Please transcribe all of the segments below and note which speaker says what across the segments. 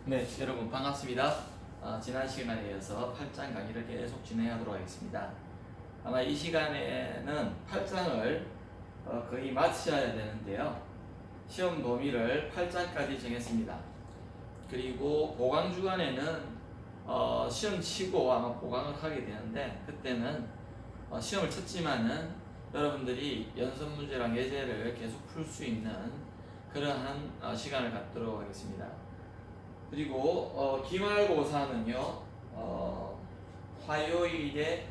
Speaker 1: 네, 여러분 반갑습니다. 지난 시간에 이어서 8장 강의를 계속 진행하도록 하겠습니다. 아마 이 시간에는 8장을 거의 마쳐야 되는데요. 시험 범위를 8장까지 정했습니다. 그리고 보강 주간에는 시험 치고 아마 보강을 하게 되는데, 그때는 시험을 쳤지만은 여러분들이 연습 문제랑 예제를 계속 풀 수 있는 그러한 시간을 갖도록 하겠습니다. 그리고 기말고사는요, 화요일에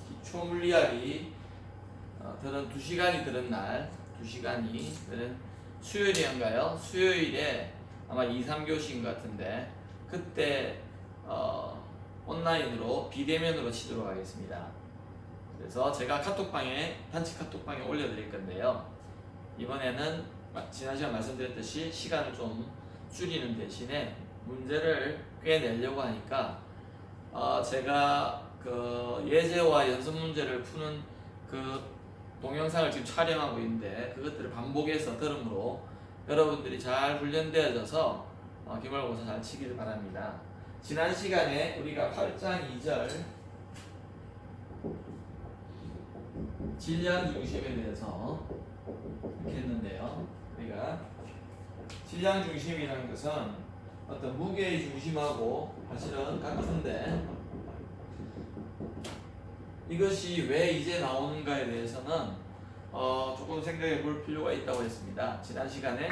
Speaker 1: 기초물리학이 들은 2시간이 들은 날, 2시간이 들은 수요일인가요? 수요일에 아마 2, 3교시인 것 같은데, 그때 온라인으로 비대면으로 치도록 하겠습니다. 그래서 제가 단체 카톡방에 올려드릴 건데요. 이번에는 지난 시간 말씀드렸듯이 시간을 좀 줄이는 대신에 문제를 꽤 내려고 하니까 제가 그 예제와 연습 문제를 푸는 그 동영상을 지금 촬영하고 있는데, 그것들을 반복해서 들음으로 여러분들이 잘 훈련되어져서 기말고사 잘 치길 바랍니다. 지난 시간에 우리가 8장 2절 질량 중심에 대해서 이렇게 했는데요. 우리가 질량 중심이라는 것은 어떤 무게의 중심하고 사실은 같은데, 이것이 왜 이제 나오는가에 대해서는 조금 생각해 볼 필요가 있다고 했습니다. 지난 시간에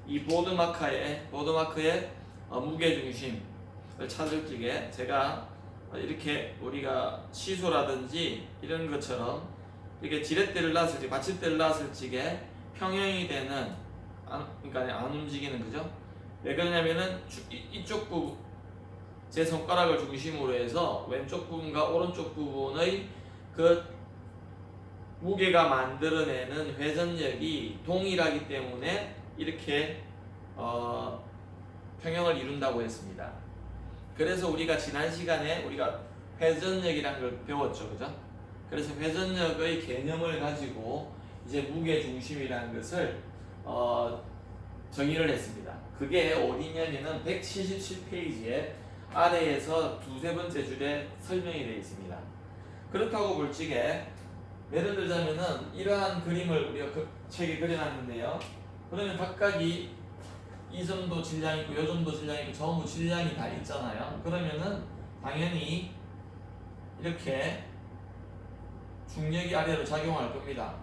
Speaker 1: 이 보드마크의 무게 중심을 찾을 적에 제가 이렇게 우리가 시소라든지 이런 것처럼 이렇게 지렛대를 놨을 때, 받침대를 놨을 적에 평형이 되는, 그러니까 안 움직이는, 그죠? 왜 그러냐면은 이쪽 부분, 제 손가락을 중심으로 해서 왼쪽 부분과 오른쪽 부분의 그 무게가 만들어내는 회전력이 동일하기 때문에 이렇게 평형을 이룬다고 했습니다. 그래서 우리가 지난 시간에 우리가 회전력이라는 걸 배웠죠, 그죠? 그래서 회전력의 개념을 가지고 이제 무게 중심이라는 것을 정의를 했습니다. 그게 어디냐면은 177페이지에 아래에서 두세 번째 줄에 설명이 되어 있습니다. 그렇다고 볼 적에 예를 들자면은 이러한 그림을 우리가 책에 그려놨는데요. 그러면 각각이 이 정도 질량이 있고 이 정도 질량이 있고 전부 질량이 다 있잖아요. 그러면은 당연히 이렇게 중력이 아래로 작용할 겁니다.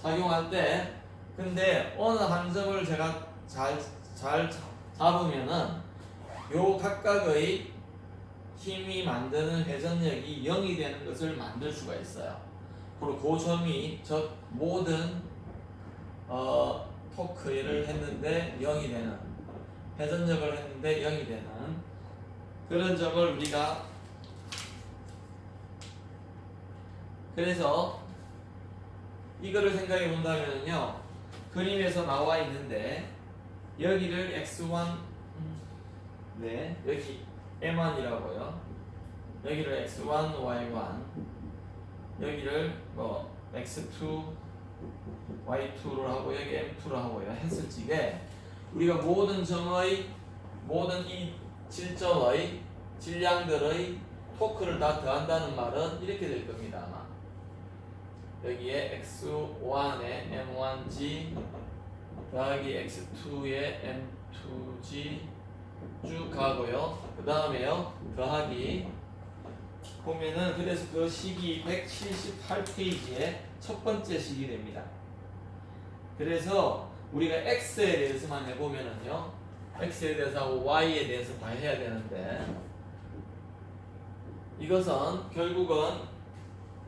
Speaker 1: 작용할 때 근데 어느 한 점을 제가 잘 잡으면은 요 각각의 힘이 만드는 회전력이 0이 되는 것을 만들 수가 있어요. 그리고 그 점이 저 모든 토크를 했는데 0이 되는, 회전력을 했는데 0이 되는 그런 점을 우리가, 그래서 이거를 생각해 본다면요, 그림에서 나와 있는데 여기를 x1, 네, 여기 m1이라고요. 여기를 x1, y1, 여기를 뭐 x2, y2로 하고 여기 m2로 하고요. 했을 적에 우리가 모든 이 질점의 질량들의 토크를 다 더한다는 말은 이렇게 될 겁니다. 아마 여기에 x1에 m1g 더하기 x2에 m2g 쭉 가고요. 그 다음에요, 더하기 보면은, 그래서 그 식이 178페이지에 첫 번째 식이 됩니다. 그래서 우리가 x에 대해서만 해보면은요, x에 대해서 하고 y에 대해서 다 해야 되는데, 이것은 결국은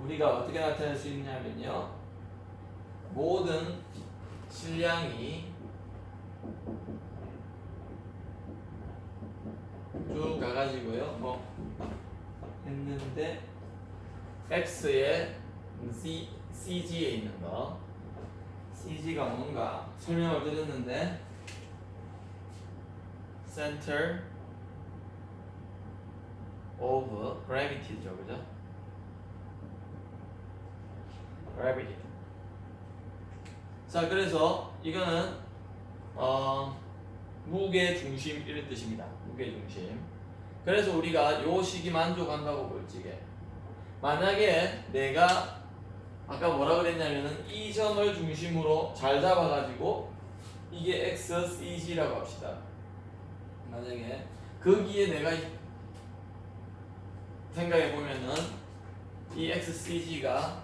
Speaker 1: 우리가 어떻게 나타낼 수 있냐면요, 모든 질량이 쭉 가가지고요, 뭐 했는데 x에 CG에 있는 거, CG가 뭔가 설명을 드렸는데 Center of Gravity죠, 그죠? Gravity. 자, 그래서 이거는 무게 중심 이런 뜻입니다. 무게 중심. 그래서 우리가 요 식이 만족한다고 볼 적에 만약에 내가 아까 뭐라 그랬냐면은 이 점을 중심으로 잘 잡아가지고 이게 XCG라고 합시다. 만약에 거기에 내가 생각해 보면은 이 XCG가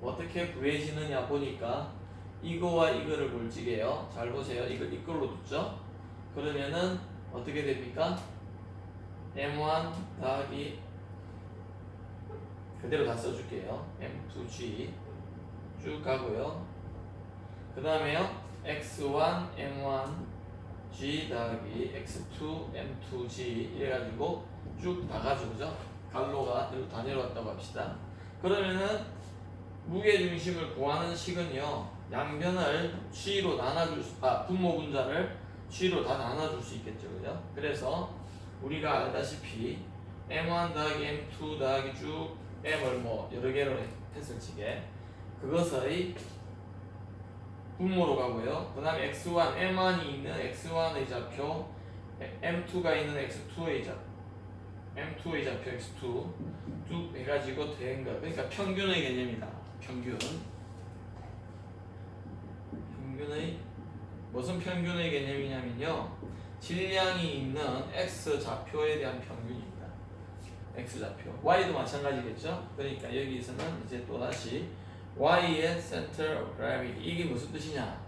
Speaker 1: 어떻게 구해지느냐 보니까 이거와 이거를 볼 적에요. 잘 보세요. 이걸로 뒀죠. 그러면은 어떻게 됩니까? M1 더하기 그대로 다 써줄게요. M2G 쭉 가고요. 그 다음에요. X1 M1G 더하기 X2 M2G 이래가지고 쭉 다 가죠. 그죠? 갈로가 다 내려왔다고 합시다. 그러면은 무게중심을 구하는 식은요. 양변을 G로 나눠줄 분모 분자를 G로 다 나눠줄 수 있겠죠. 그죠? 그래서 우리가 알다시피 M1 더하기 M2 더하기 쭉 M을 뭐 여러 개로 했을 적에 그것의 분모로 가고요. 그 다음에 X1, M1이 있는 X1의 좌표, M2가 있는 X2의 좌표, M2의 좌표 X2 쭉 해가지고 된 거. 그러니까 평균의 개념이다. 평균의 무슨 평균의 개념이냐면요. 질량이 있는 X 좌표에 대한 평균입니다. X 좌표. Y도 마찬가지겠죠. 그러니까 여기서는 이제 또 다시 Y의 center of gravity 이게 무슨 뜻이냐?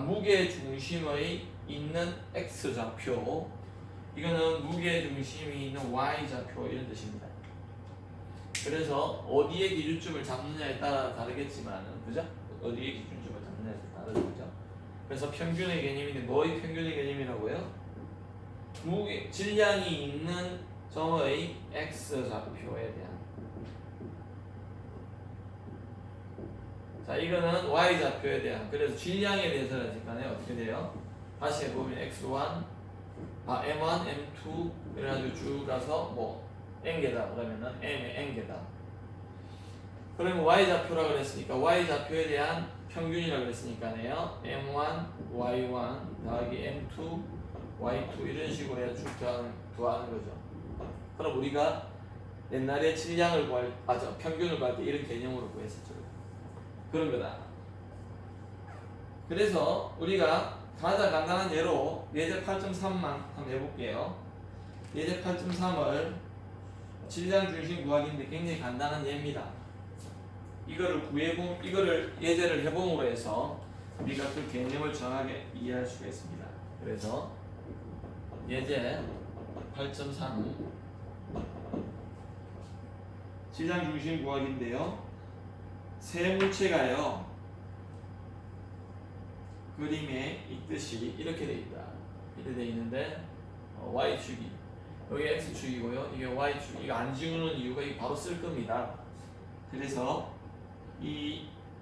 Speaker 1: 무게 중심의 있는 X 좌표. 이거는 무게 중심이 있는 Y 좌표 이런 뜻입니다. 그래서 어디에 기준점을 잡느냐에 따라 다르겠지만은 그죠? 어디에 기준점을 잡느냐에 따라 다르죠. 그래서 평균의 개념인데 뭐의 평균의 개념이라고요? 질량이 있는 점의 X 좌표에 대한. 자, 이거는 Y 좌표에 대한. 그래서 질량에 대해서는 간에 어떻게 돼요? 다시 해보면 X1, M1, M2 이래가지고 쭉 가서 뭐 N개다 그러면은 M의 N개다. 그러면 Y 좌표라 그랬으니까 Y 좌표에 대한 평균이라 그랬으니까네요. M1, Y1 더하기 M2, Y2 이런 식으로 해서 쭉 더하는 거죠. 그럼 우리가 옛날에 질량을 평균을 구할 때 이런 개념으로 구했었죠. 그런 거다. 그래서 우리가 가장 간단한 예로 예제 8.3만 한번 해볼게요. 예제 8.3을 질량 중심 구하기인데 굉장히 간단한 예입니다. 이거를 예제를 해봄으로 해서 우리가 그 개념을 정확하게 이해할 수가 있습니다. 그래서 예제 8.3 질량 중심 구하기인데요. 세 물체가요. 그림에 있듯이 이렇게 돼 있다. 이렇게 돼 있는데 Y축이 여기 X축이고요. 이게 Y축. 이거 안 지우는 이유가 이거 바로 쓸 겁니다. 그래서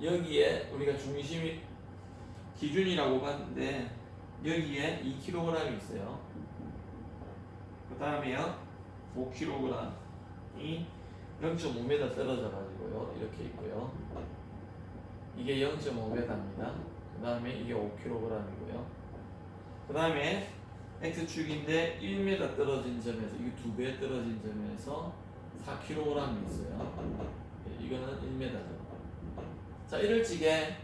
Speaker 1: 여기에 우리가 중심이 기준이라고 봤는데 여기에 2kg이 있어요. 그 다음에요 5kg이 0.5m 떨어져 가지고요 이렇게 있고요. 이게 0.5m입니다. 그 다음에 이게 5kg이고요. 그 다음에 X축인데 1m 떨어진 점에서 이게 2배 떨어진 점에서 4kg이 있어요. 이거는 1m죠. 자, 이럴 적에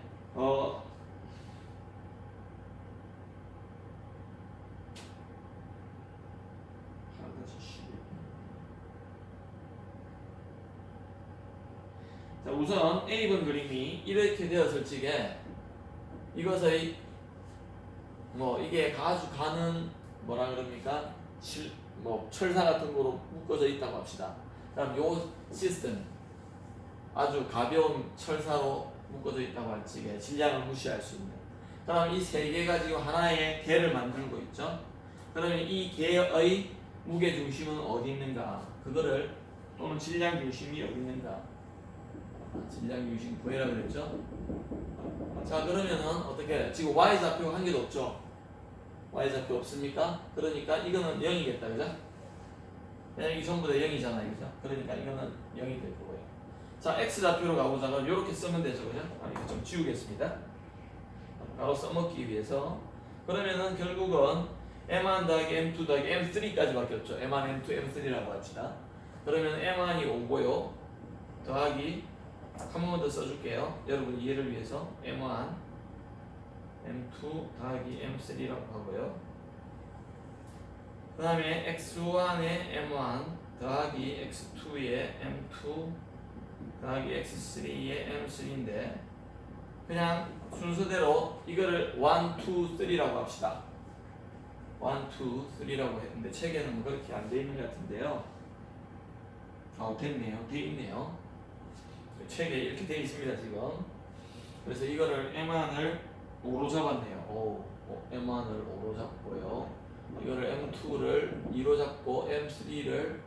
Speaker 1: 자, 우선 A번 그림이 이렇게 되었을 적에 이것의 이게 가는 뭐라 그럽니까? 철사 같은 거로 묶어져 있다고 합시다. 그럼 요 시스템 아주 가벼운 철사로 묶어져 있다고 할 적에 질량을 무시할 수 있는. 그럼 이 세 개가 지금 하나의 개를 만들고 있죠. 그러면 이 개의 무게 중심은 어디 있는가? 그거를 또는 질량 중심이 어디 있는가? 질량 중심 구해라 그랬죠. 자, 그러면은 어떻게 지금 Y 좌표가 한 개도 없죠. Y 좌표 없습니까? 그러니까 이거는 0이겠다, 그죠? 왜냐면 이게 전부 다 0이잖아요, 그죠? 그러니까 이거는 0이 될 거고요. 자, X 좌표로 가보자. 그럼 이렇게 쓰면 되죠, 그죠? 이거 좀 지우겠습니다. 바로 써먹기 위해서. 그러면은 결국은 M1 더하기 M2 더하기 M3까지 바뀌었죠. M1, M2, M3라고 합시다. 그러면 M1이 5고요. 더하기 한 번만 더 써줄게요. 여러분 이해를 위해서 M1, M2 더하기 M3라고 하고요. 그 다음에 X1의 M1 더하기 X2의 M2 더하기 X3의 M3인데 그냥 순서대로 이거를 1, 2, 3라고 합시다. 1, 2, 3라고 했는데 책에는 뭐 그렇게 안 돼 있는 것 같은데요. 됐네요. 돼 있네요. 책에 이렇게 돼 있습니다 지금. 그래서 이거를 M1을 5로 잡았네요. M1을 5로 잡고요. 이거를 M2를 2로 잡고 M3를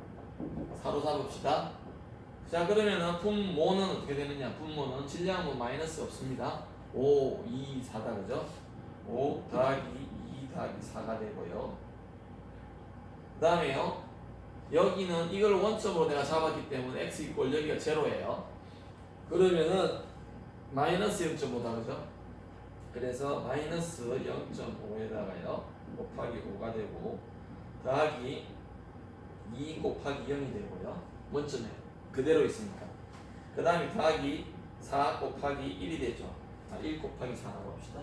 Speaker 1: 4로 잡읍시다. 자 그러면은 분모는 어떻게 되느냐? 분모는 질량은 마이너스 없습니다. 5, 2, 4다 그죠? 5 더하기 2 더하기 4가 되고요. 그 다음에요 여기는 이걸 원점으로 내가 잡았기 때문에 x 이꼴 여기가 제로예요. 그러면은 마이너스 0.5다 그죠? 그래서 마이너스 0.5에다가요 곱하기 5가 되고 더하기 2 곱하기 0이 되고요. 원점에 그대로 있으니까. 그 다음에 더하기 4 곱하기 1이 되죠. 1 곱하기 4라고 합시다.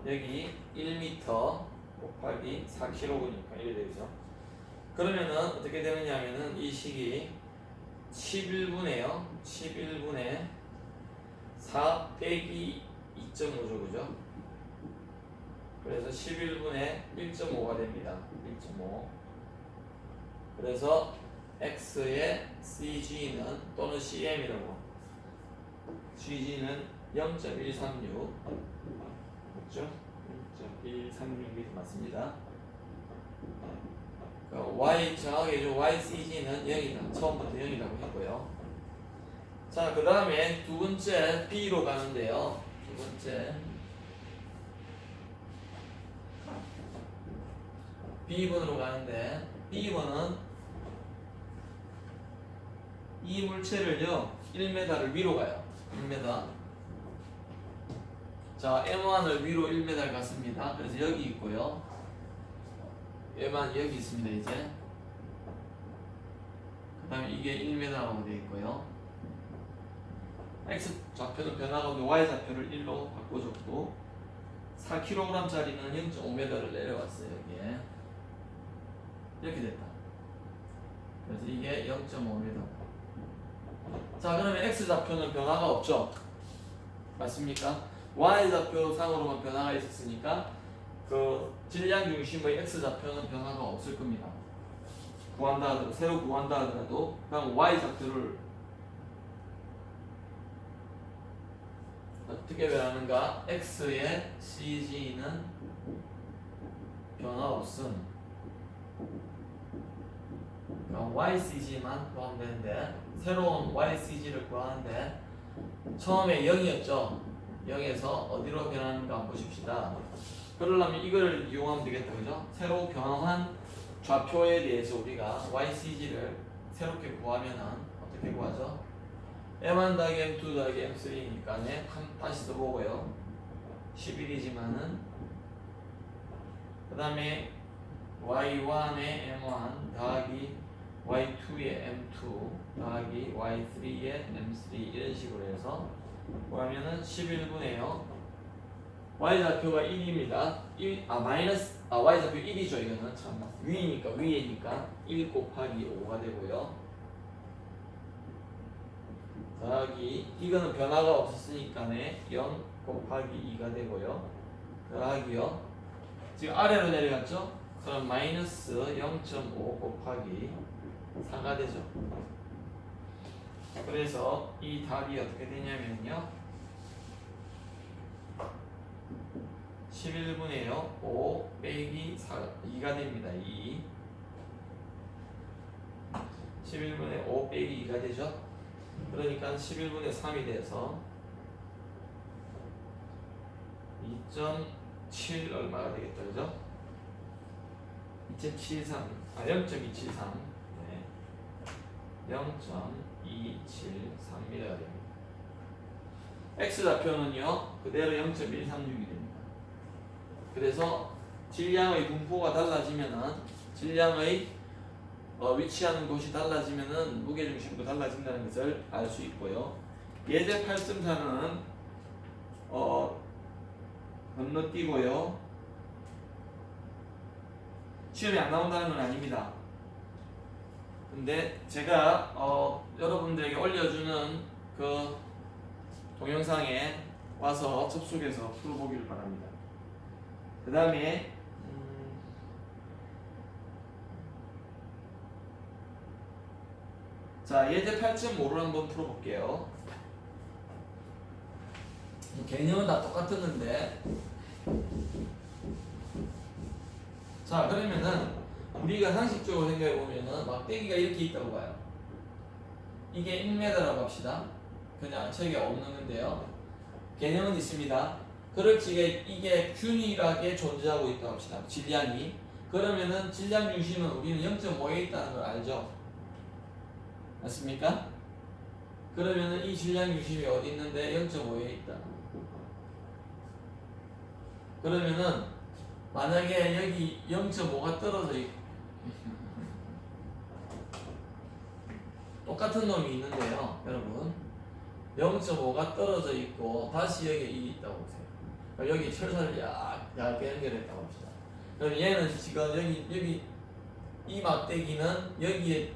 Speaker 1: 여기 1m 곱하기 4kg니까 이래 되죠. 그러면은 어떻게 되느냐면은 이 식이 11분에요. 11분에 4 빼기 2.5죠. 그죠? 그래서 11분에 1.5가 됩니다. 1.5. 그래서 x의 cg는 또는 cm이라고. cg는 0.136. 맞죠? 1.136이 맞습니다. y 정확히 ycg는 0이다. 처음부터 0이라고 했고요. 자, 그 다음에 두 번째 b로 가는데요. 두 번째 b번으로 가는데 b번은 이 물체를요 1m를 위로 가요. 1m. 자, M1을 위로 1m 갔습니다. 그래서 여기 있고요. 얘만 여기 있습니다, 이제. 그 다음에 이게 1m라고 되어 있고요. X 좌표는 변화가 없는데 Y 좌표를 1로 바꿔줬고, 4kg짜리는 0.5m를 내려왔어요, 여기에. 이렇게 됐다. 그래서 이게 0.5m. 자, 그러면 X 좌표는 변화가 없죠? 맞습니까? Y 좌표 상으로만 변화가 있었으니까 그 질량 중심의 X 좌표는 변화가 없을 겁니다. 구한다 하더라도 새로 구한다 하더라도 그냥 Y 좌표를 어떻게 변하는가? X의 CG는 변화 없음. 그러니까 YCG만 구하면 되는데 새로운 YCG를 구하는데 처음에 0이었죠. 0에서 어디로 변하는가 한번 보십시다. 그러려면 이걸 이용하면 되겠다, 그죠? 새로 변환한 좌표에 대해서 우리가 YCG를 새롭게 구하면은 어떻게 구하죠? M1 더하기 M2 더하기 M3니까 다시 써보고요. 11이지만은 그 다음에 Y1의 M1 더하기 Y2의 M2 더하기 Y3의 M3 이런 식으로 해서 뭐하면은 11분에요. Y좌표가 1입니다. Y좌표 1이죠. 이거는 참 위니까 위에니까 1 곱하기 5가 되고요. 더하기 이거는 변화가 없었으니까 0 곱하기 2가 되고요. 더하기요. 지금 아래로 내려갔죠? 그럼 마이너스 0.5 곱하기 4가 되죠. 그래서 이 답이 어떻게 되냐면요 11분에요 5 빼기 2가 됩니다. 2 11분에 5 빼기 2가 되죠. 그러니까 11분의 3이 돼서 2.7 얼마가 되겠다, 그죠? 0.273 네. 0.273m가 됩니다. x 좌표는요 그대로 0.136이 됩니다. 그래서 질량의 분포가 달라지면은 질량의 위치하는 곳이 달라지면은 무게중심도 달라진다는 것을 알 수 있고요. 예제 8.4는 건너뛰고요. 시험에 안 나온다는 건 아닙니다. 근데 제가 여러분들에게 올려주는 그 동영상에 와서 접속해서 풀어보기를 바랍니다. 그 다음에 자 예제 8.5를 한번 풀어볼게요. 개념은 다 똑같았는데 자 그러면은 우리가 상식적으로 생각해보면은 막대기가 이렇게 있다고 봐요. 이게 1m라고 합시다. 그냥 책에 없는 건데요. 개념은 있습니다. 그렇지 이게 균일하게 존재하고 있다고 합시다. 질량이. 그러면은 질량 중심은 우리는 0.5에 있다는 걸 알죠? 맞습니까? 그러면은 이 질량 중심이 어디 있는데 0.5에 있다. 그러면은 만약에 여기 0.5가 떨어져 있고 똑같은 놈이 있는데요, 여러분. 0.5가 떨어져 있고 다시 여기 이 있다고 보세요. 그러니까 여기 철사를 얇게 연결했다고 합시다. 그럼 얘는 지금 여기 이 막대기는 여기에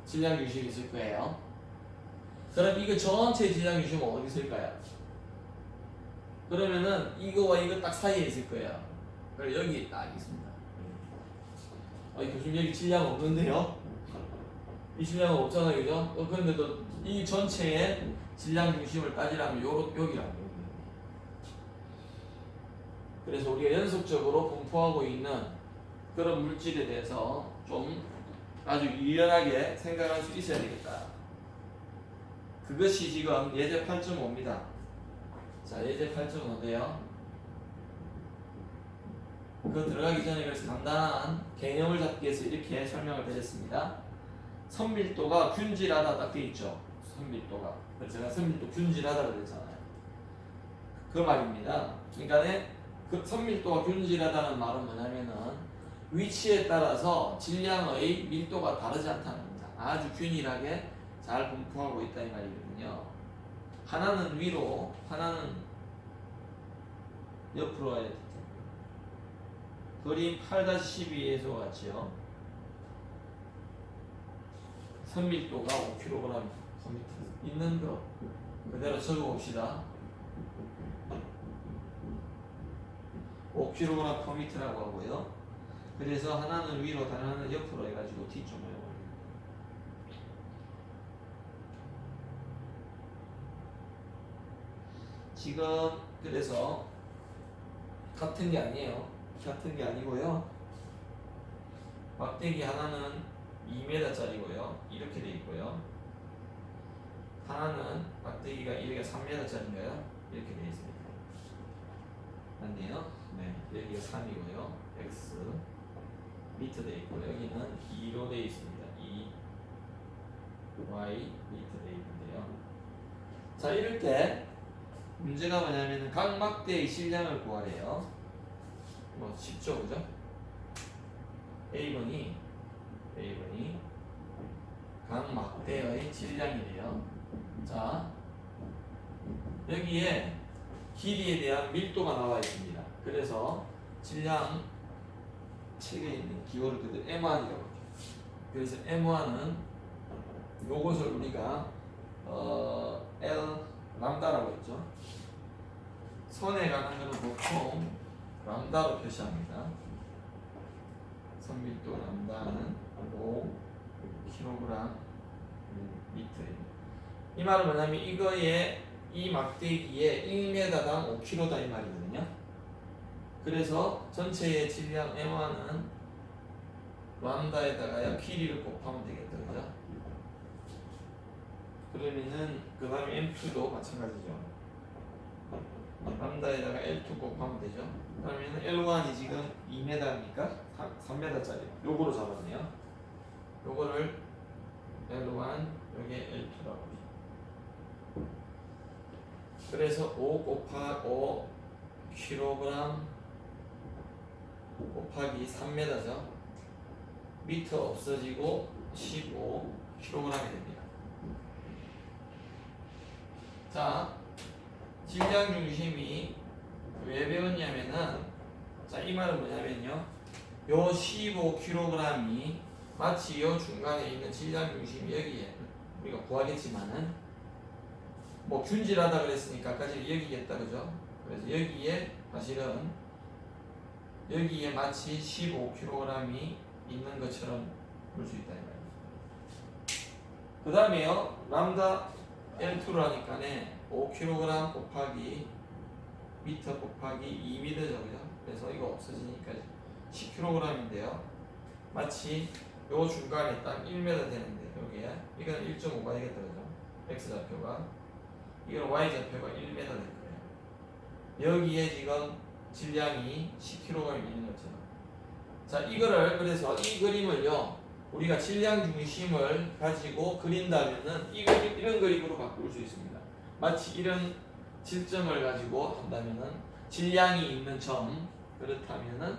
Speaker 1: 질량 중심이 있을 거예요. 그럼 이거 전체 질량 중심은 어디 있을까요? 그러면은 이거와 이거 딱 사이에 있을 거예요. 그럼 여기 딱 있습니다. 교수님 여기 질량 없는데요? 이 질량은 없잖아요, 그죠? 그런데도 이 전체의 질량 중심을 따지라면 여기라고. 그래서 우리가 연속적으로 분포하고 있는 그런 물질에 대해서 좀 아주 유연하게 생각할 수 있어야 되겠다. 그것이 지금 예제 8.5입니다. 자, 예제 8.5인데요. 그 들어가기 전에 그래서 간단한 개념을 잡기 위해서 이렇게 설명을 드렸습니다. 선밀도가 균질하다 딱 돼 있죠. 선밀도가. 그래서 제가 선밀도 균질하다고 그랬잖아요. 그 말입니다. 그러니까 그 선밀도가 균질하다는 말은 뭐냐면은 위치에 따라서 질량의 밀도가 다르지 않다는 겁니다. 아주 균일하게 잘 분포하고 있다 이 말이거든요. 하나는 위로, 하나는 옆으로 와야 돼. 그림 8-12에서 같이요. 선밀도가 5kg 있는 거 그대로 적어봅시다. 5kg/m라고 하고요. 그래서 하나는 위로, 다른 하나는 옆으로 해가지고 T점을 해버려요. 지금 그래서 같은 게 아니에요. 같은 게 아니고요. 막대기 하나는 2m짜리고요. 이렇게 돼 있고요. 하나는 막대기가 이렇게 3m짜리인가요? 이렇게 돼 있습니다. 맞네요. 네, 여기가 3이고요. x 미터 돼 있고 여기는 2로 돼 있습니다. 2 y 미터 돼 있는데요. 자, 이럴 때 문제가 뭐냐면은 각 막대의 질량을 구하래요. 뭐 쉽죠, 그죠? A번이 각 막대의 질량이래요. 자, 여기에 길이에 대한 밀도가 나와 있습니다. 그래서 질량 책에 있는 기호를 그대로 M1이라고 해요. 그래서 M1은 요것을 우리가 L 람다라고 했죠. 선에 가는 것은 보통 람다로 표시합니다. 선밀도 람다는 5kg 미터입니다. 이 말은 뭐냐면 이거에 이 막대기에 1m당 5kg다 이 말이거든요. 그래서 전체의 질량 M1은 람다에다가 길이를 곱하면 되겠죠, 그죠? 그러면은 그 다음에 M2도 마찬가지죠. 람다에다가 L2 곱하면 되죠. 그러면은 L1이 지금 2m입니까? 3m짜리. 요거로 잡았네요. 요거를 L1, 여기에 L2라고. 그래서 5 곱하기 5 kg 곱하기 3m죠. 미터 없어지고 15kg이 됩니다. 자, 질량 중심이 왜 배웠냐면은, 자, 이 말은 뭐냐면요, 요 15kg이 마치 요 중간에 있는 질량 중심이 여기에 우리가 구하겠지만은 뭐 균질하다 그랬으니까 아까 전에 여기겠다, 그죠? 그래서 여기에 사실은 여기에 마치 15kg이 있는 것처럼 볼 수 있다 이 말이에요. 그 다음에요, 람다 L2로 하니까네 5kg 곱하기 미터 곱하기 2m죠, 그죠? 그래서 이거 없어지니까 10kg인데요. 마치 요 중간에 딱 1m 되는데, 여기에 이건 1.5가 되겠다, 그죠? x 좌표가, 이건 y 좌표가 1m 될 거예요. 여기에 지금 질량이 10kg가 있는 것처럼. 자, 이거를, 그래서 이 그림을요, 우리가 질량 중심을 가지고 그린다면은 이런 그림으로 바꿀 수 있습니다. 마치 이런 질점을 가지고 한다면은 질량이 있는 점, 그렇다면은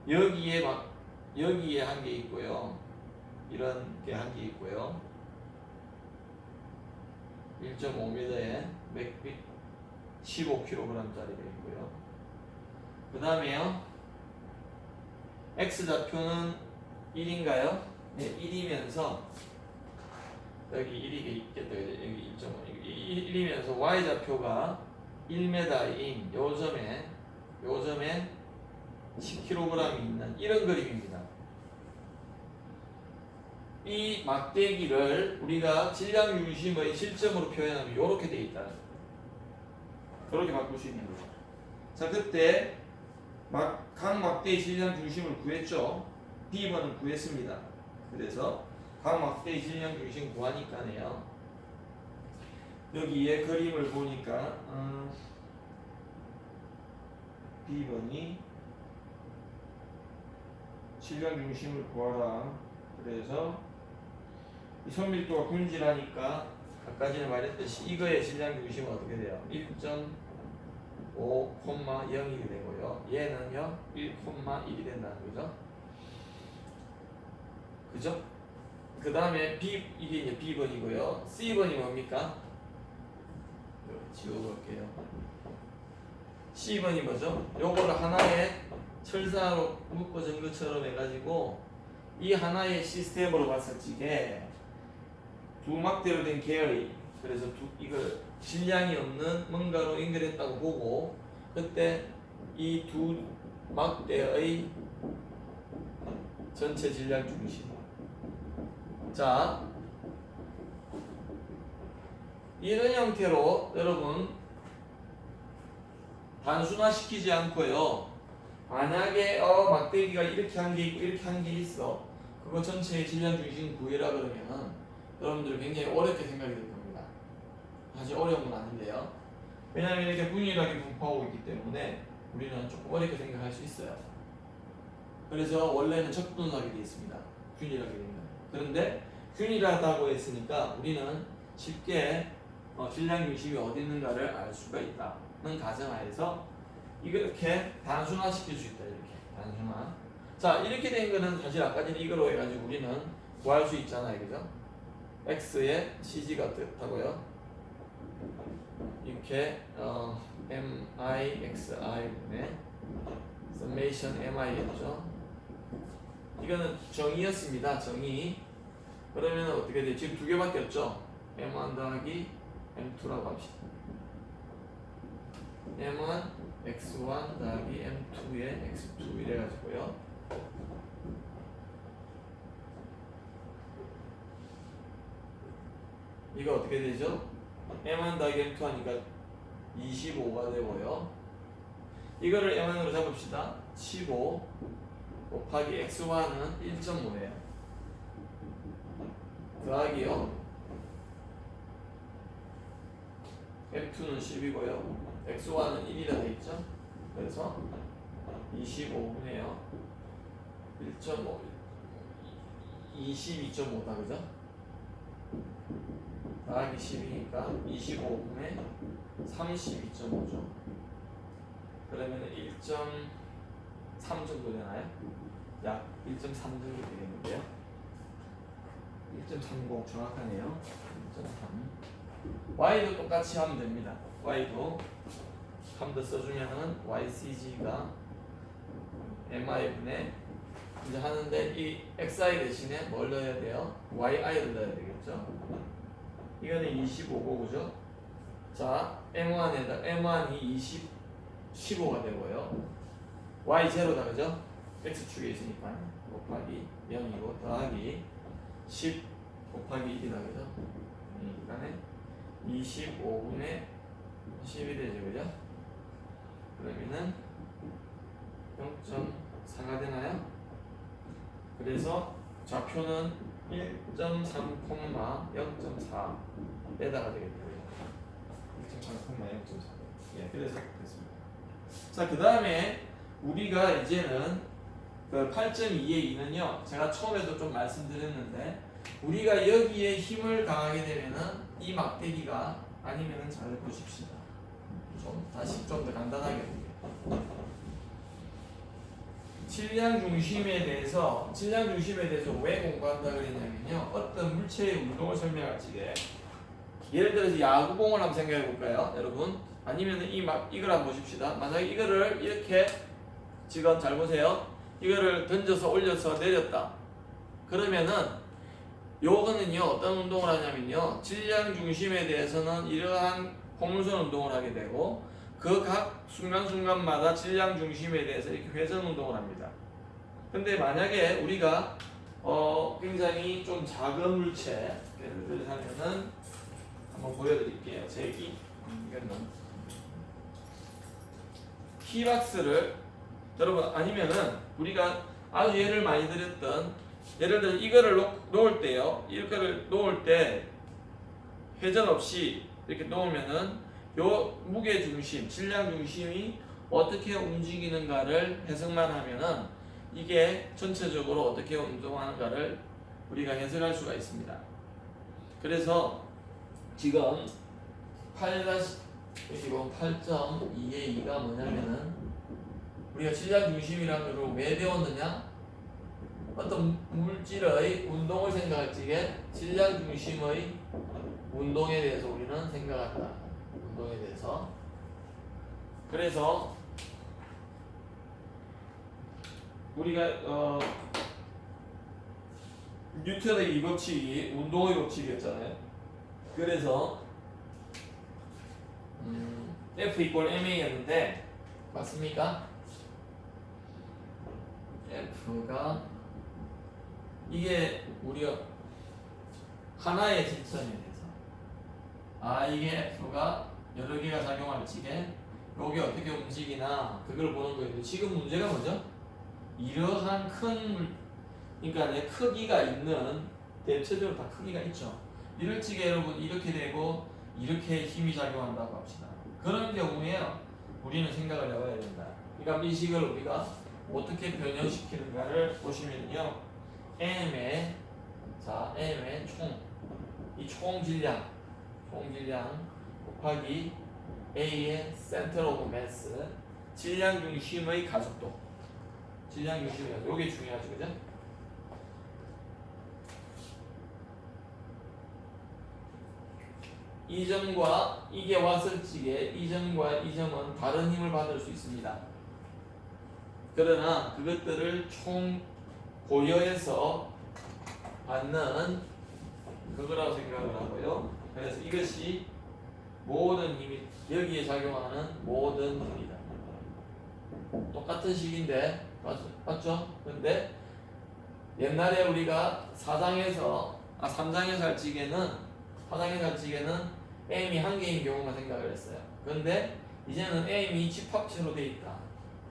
Speaker 1: 여기에 한 개 있고요, 이런 게 한 개 있고요, 1.5m에 15kg짜리가 있고요. 그 다음에요, x 좌표는 1인가요? 네, 1이면서 여기 1이 있겠다, 여기 1.5, 1이면서 y 좌표가 1m인 요 점에 10kg이 있는 이런 그림입니다. 이 막대기를 우리가 질량 중심의 실점으로 표현하면 이렇게 돼 있다. 그렇게 바꿀 수 있는 거죠. 자, 그때 각 막대의 질량 중심을 구했죠. B번은 구했습니다. 그래서 각 막대의 질량 중심 구하니까네요, 여기에 그림을 보니까 B번이 질량 중심을 구하라. 그래서 이 선밀도가 균질하니까 아까 전에 말했듯이 이거의 질량 중심은 어떻게 돼요? 1.5,0이 되고요. 얘는요 1,1이 된다는 거죠. 그죠? 그 다음에 이게 이제 B번이고요. C번이 뭡니까? 지워볼게요. C번이 뭐죠? 요거를 하나의 철사로 묶어진 것처럼 해가지고 이 하나의 시스템으로 봤을 적에 두 막대로 된 계열이, 그래서 이걸 질량이 없는 뭔가로 연결했다고 보고, 그때 이 두 막대의 전체 질량 중심. 자, 이런 형태로 여러분 단순화시키지 않고요, 만약에 막대기가 이렇게 한 개 있고 이렇게 한 개 있어, 그거 전체의 질량 중심 구해라 그러면 여러분들 굉장히 어렵게 생각이 될 겁니다. 사실 어려운 건 아닌데요, 왜냐하면 이렇게 균일하게 분포하고 있기 때문에 우리는 조금 어렵게 생각할 수 있어요. 그래서 원래는 적분하게 되어 있습니다. 균일하게 되면. 그런데 균일하다고 했으니까 우리는 쉽게 질량 중심이 어디 있는가를 알 수가 있다는 가정하에서 이렇게 단순화시킬 수 있다. 이렇게 단순화. 자, 이렇게 된 거는 사실 아까 전에 이거로 해가지고 우리는 구할 수 있잖아요, 그죠? x의 cg가 어떻다고요? 이렇게 mixi분의 summation mi겠죠? 이거는 정의였습니다. 정의. 그러면 어떻게 돼요? 지금 두 개밖에 없죠? m1 더하기 m2라고 합시다. m은 x1 더하기 m2의 x2 이래가지고요. 이거 어떻게 되죠? m1 더하기 m2 하니까 25가 되고요. 이거를 m1으로 잡읍시다. 15 곱하기 x1은 1.5예요. 더하기요, m2는 10이고요. x1은 1이라 되어있죠. 그래서 25분의요 1.5 22.5다, 그죠? 더하기 10이니까 25분의 32.5죠. 그러면 1.3 정도 되나요? 약 1.3 정도 되겠는데요. 1.30 정확하네요. 1.3. y도 똑같이 하면 됩니다. y도 한 번 더 써주면은 ycg가 mi분의 이제 하는데 이 xi 대신에 뭘 넣어야 돼요? yi를 넣어야 되겠죠. 이거는 25고 그죠? 자 m1에다 m1이 15가 되고요. y 제로다 그죠? x축에 있으니까 곱하기 0이고 더하기 10 곱하기 1이다 그죠? 그러니까 25분의 10이 되죠 그죠? 그러면은 0.4가 되나요? 그래서 좌표는 1.3, 0.4 빼다가 되겠고요. 1.3, 0.4. 예, 그래서 됐습니다. 자, 그 다음에 우리가 이제는 그 8.2의 2는요, 제가 처음에도 좀 말씀드렸는데, 우리가 여기에 힘을 가하게 되면은 이 막대기가 아니면은 잘 보십시다. 다시 좀 더 간단하게 볼게요. 질량 중심에 대해서 왜 공부한다 그랬냐면요, 어떤 물체의 운동을 설명할 적에 예를 들어서 야구공을 한번 생각해 볼까요, 여러분? 아니면 이걸 한번 보십시다. 만약에 이거를 이렇게 지금 잘 보세요. 이거를 던져서 올려서 내렸다. 그러면은 요거는요 어떤 운동을 하냐면요, 질량 중심에 대해서는 이러한 포물선 운동을 하게 되고 그 각 순간순간마다 질량 중심에 대해서 이렇게 회전 운동을 합니다. 근데 만약에 우리가 굉장히 좀 작은 물체 예를 들자면은 한번 보여드릴게요. 제기 이거는 키박스를 여러분 아니면은 우리가 아주 예를 많이 드렸던 예를 들어 이거를 놓을 때요. 이거를 놓을 때 회전 없이 이렇게 놓으면은 요 무게 중심, 질량 중심이 어떻게 움직이는가를 해석만 하면은 이게 전체적으로 어떻게 운동하는가를 우리가 해석할 수가 있습니다. 그래서 지금 8.2의 2가 뭐냐면은 우리가 질량 중심이라는 걸 왜 배웠느냐? 어떤 물질의 운동을 생각할 적에 질량 중심의 운동에 대해서 우리는 생각한다. 운동에 대해서. 그래서 우리가 뉴턴의 이 법칙이 운동의 법칙이었잖아요. 그래서 F 이퀄 ma였는데 맞습니까? F가 이게 우리가 하나의 지점에 대해서 이게 F가 여러 개가 작용할 적에 요게 어떻게 움직이나 그걸 보는 거예요. 지금 문제가 뭐죠? 이러한 큰 그러니까 내 크기가 있는 대체적으로 다 크기가 있죠. 이럴 적에 여러분 이렇게 되고 이렇게 힘이 작용한다고 합시다. 그런 경우에 우리는 생각을 해봐야 된다. 그러니까 이 식을 우리가 어떻게 변형시키는가를 보시면요, M의 총 질량 곱하기 A의 center of mass, 질량 중심의 가속도, 요게 중요하죠, 그죠? 이 점과 이게 왔을 적에 이 점과 이 점은 다른 힘을 받을 수 있습니다. 그러나 그것들을 총 고려해서 받는 그거라고 생각을 하고요. 그래서 이것이 모든 힘이 여기에 작용하는 모든 힘이다. 똑같은 식인데 맞죠? 근데 옛날에 우리가 3장에서 할 적에는 M이 한 개인 경우만 생각을 했어요. 그런데 이제는 M이 집합체로 돼 있다.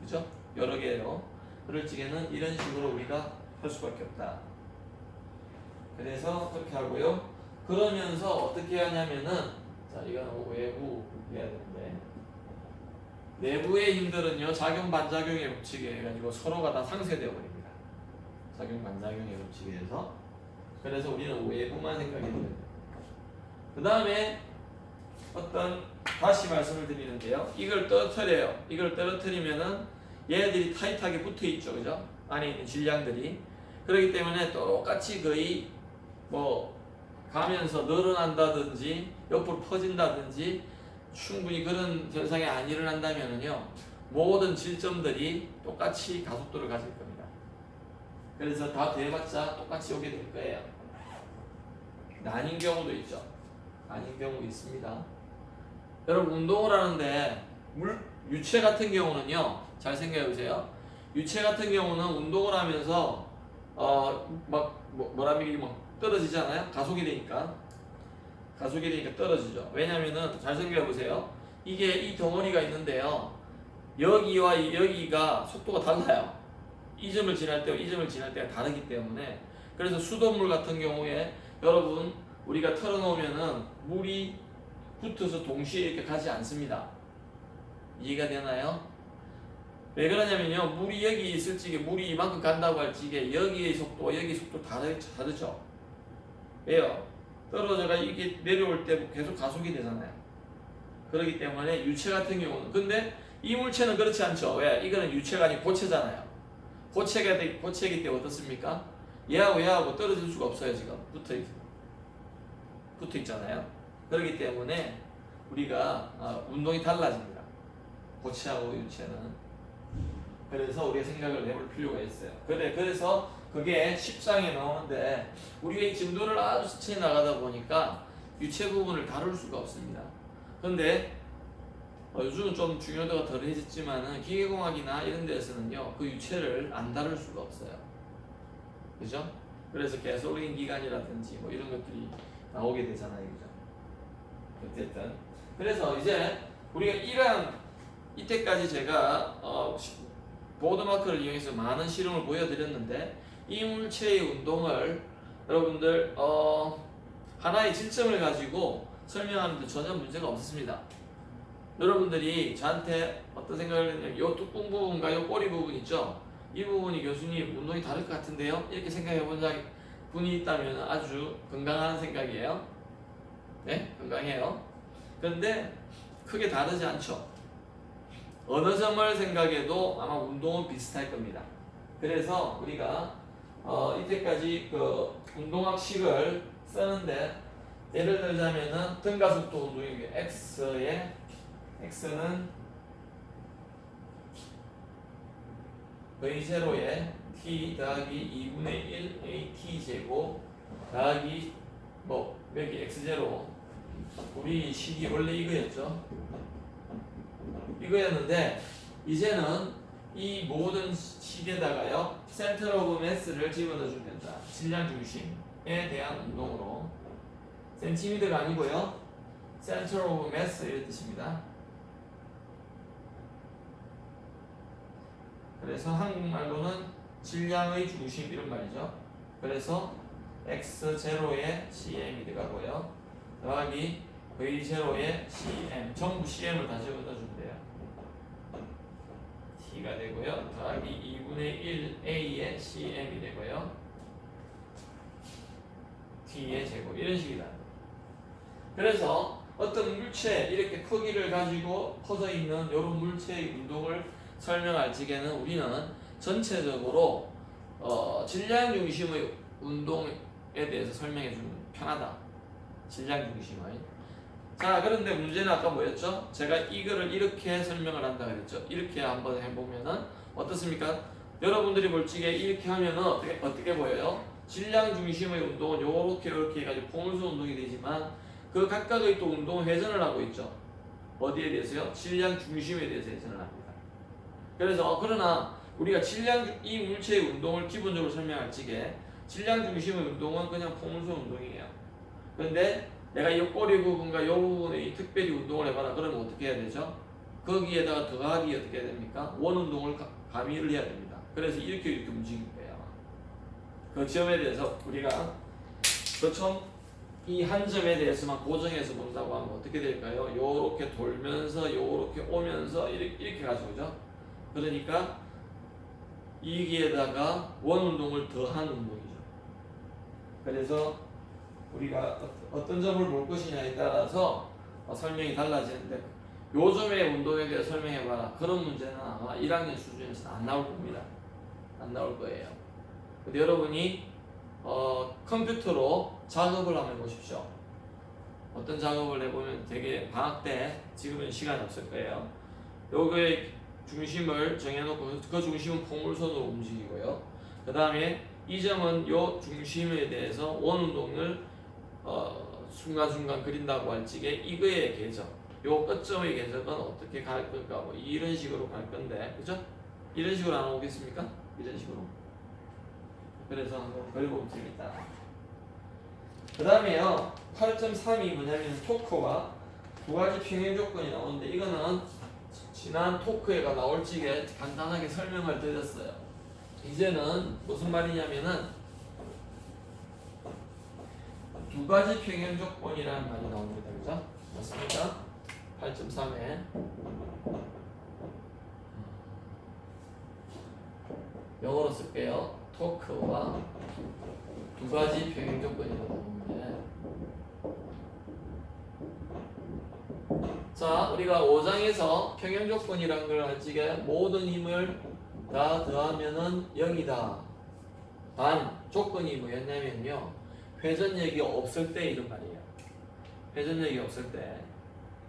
Speaker 1: 그죠? 여러 개로. 그럴 적에는 이런 식으로 우리가 할 수밖에 없다. 그래서 그렇게 하고요. 그러면서 어떻게 하냐면은 이건 외부 해야 되는데 내부의 힘들은요 작용 반작용의 법칙에 해가지고 서로가 다 상쇄되어 버립니다. 작용 반작용의 법칙에 의해서. 그래서 우리는 외부만 생각해야 돼요. 그 다음에 다시 말씀을 드리는데요. 이걸 떨어뜨려요. 이걸 떨어뜨리면은 얘들이 타이트하게 붙어 있죠. 그죠? 안에 있는 질량들이. 그렇기 때문에 똑같이 거의 뭐 가면서 늘어난다든지 옆으로 퍼진다든지 충분히 그런 현상이 안 일어난다면은요, 모든 질점들이 똑같이 가속도를 가질 겁니다. 그래서 다 더해봤자 똑같이 오게 될 거예요. 나뉜 경우도 있죠. 나뉜 경우 있습니다. 여러분, 운동을 하는데 유체 같은 경우는요, 잘 생각해 보세요. 유체 같은 경우는 운동을 하면서 떨어지잖아요. 가속이 되니까 떨어지죠. 왜냐면은 잘 생각해 보세요. 이게 이 덩어리가 있는데요, 여기와 여기가 속도가 달라요. 이 점을 지날 때와 이 점을 지날 때가 다르기 때문에. 그래서 수돗물 같은 경우에 여러분, 우리가 털어놓으면은 물이 붙어서 동시에 이렇게 가지 않습니다. 이해가 되나요? 왜 그러냐면요, 물이 여기 있을 적에 물이 이만큼 간다고 할 적에 여기의 속도와 여기 속도 다르죠. 왜요? 떨어져가 이게 내려올 때 계속 가속이 되잖아요. 그렇기 때문에 유체 같은 경우는, 근데 이 물체는 그렇지 않죠. 왜? 이거는 유체가 아니고 고체잖아요. 고체이기 때문에 어떻습니까? 얘하고 떨어질 수가 없어요. 지금 붙어 있잖아요. 그렇기 때문에 우리가 운동이 달라집니다. 고체하고 유체는. 그래서 우리가 생각을 해볼 필요가 있어요. 그래서 그게 10장에 나오는데, 우리가 이 진도를 아주 천천히 나가다 보니까 유체 부분을 다룰 수가 없습니다. 그런데 요즘은 좀 중요도가 덜해졌지만은 기계공학이나 이런 데서는요, 그 유체를 안 다룰 수가 없어요. 그죠? 그래서 가솔린 기관이라든지 뭐 이런 것들이 나오게 되잖아요. 그죠? 어쨌든. 그래서 이제 우리가 이때까지 제가 보드마크를 이용해서 많은 실험을 보여드렸는데, 이 물체의 운동을 여러분들 하나의 질점을 가지고 설명하는데 전혀 문제가 없습니다. 여러분들이 저한테 어떤 생각을 했냐면, 요 뚜껑 부분과 요 꼬리 부분 있죠? 이 부분이 교수님 운동이 다를 것 같은데요? 이렇게 생각해 본 분이 있다면 아주 건강한 생각이에요. 네? 건강해요. 그런데 크게 다르지 않죠? 어느 점을 생각해도 아마 운동은 비슷할 겁니다. 그래서 우리가 이때까지 그 운동학식을 쓰는데, 예를 들자면은 등가속도 운동이 X는 V0에 T 더하기 2분의 1 AT 제곱 더하기 여기 X0, 우리 식이 원래 이거였는데 이제는 이 모든 식에다가요, 센터 오브 매스를 집어넣어 주면 된다. 질량 중심에 대한 운동으로. 센티미터가 아니고요, 센터 오브 매스 이런 뜻입니다. 그래서 한국말로는 질량의 중심 이런 말이죠. 그래서 X0에 CM이 들어가고요, 더하기 V0에 CM, 전부 CM을 다 집어넣어주면 돼요. T가 되고요, 더하기 2분의 1 A에 CM이 되고요, T의 제곱, 이런 식이다. 그래서 어떤 물체, 이렇게 크기를 가지고 퍼져 있는 이런 물체의 운동을 설명할 적에는 우리는 전체적으로 질량 중심의 운동에 대해서 설명해 주면 편하다. 질량 중심의. 자, 그런데 문제는 아까 뭐였죠? 제가 이거를 이렇게 설명을 한다 그랬죠? 이렇게 한번 해보면은 어떻습니까? 여러분들이 볼 적에 이렇게 하면은 어떻게 보여요? 질량 중심의 운동은 요렇게 해가지고 포물선 운동이 되지만, 그 각각의 또 운동 회전을 하고 있죠. 어디에 대해서요? 질량 중심에 대해서 회전을 합니다. 그래서 그러나 우리가 이 물체의 운동을 기본적으로 설명할 적에 질량 중심의 운동은 그냥 포물선 운동이에요. 그런데 내가 이 꼬리 부분과 이 부분에 특별히 운동을 해봐라 그러면 어떻게 해야 되죠? 거기에다가 더하기 어떻게 해야 됩니까? 원 운동을 가미를 해야 됩니다. 그래서 이렇게 움직일 거예요. 그 점에 대해서 우리가 이 한 점에 대해서만 고정해서 본다고 하면 어떻게 될까요? 요렇게 돌면서 요렇게 오면서 이렇게 가지고죠. 그러니까 여기에다가 원 운동을 더한 운동이죠. 그래서 우리가 어떤 점을 볼 것이냐에 따라서 설명이 달라지는데 요즘의 운동에 대해 설명해봐라. 그런 문제는 아마 1학년 수준에서는 안 나올 겁니다. 안 나올 거예요. 근데 여러분이 컴퓨터로 작업을 한번 해보십시오. 어떤 작업을 해보면 되게 방학 때 지금은 시간이 없을 거예요. 요거의 중심을 정해놓고 그 중심은 포물선으로 움직이고요. 그 다음에 이 점은 요 중심에 대해서 원운동을 순간순간 그린다고 할 적에 이거의 궤적, 요 끝점의 궤적은 어떻게 갈 건가, 뭐 이런 식으로 갈 건데, 그죠? 이런 식으로 안 오겠습니까? 이런 식으로. 그래서 한번 그려보면 재밌다. 그 다음에요, 8.3이 뭐냐면 토크와 두 가지 평행 조건이 나오는데, 이거는 지난 토크에가 나올 적에 간단하게 설명을 드렸어요. 이제는 무슨 말이냐면은 두 가지 평행 조건이라는 말이 나옵니다. 그죠? 맞습니까? 8.3에 영어로 쓸게요. 토크와 두 가지 평행 조건이라고 나오는데, 자, 우리가 5장에서 평행 조건이라는 걸 할 적에 모든 힘을 다 더하면은 0이다. 단 조건이 뭐였냐면요, 회전력이 없을 때 이런 말이에요. 회전력이 없을 때.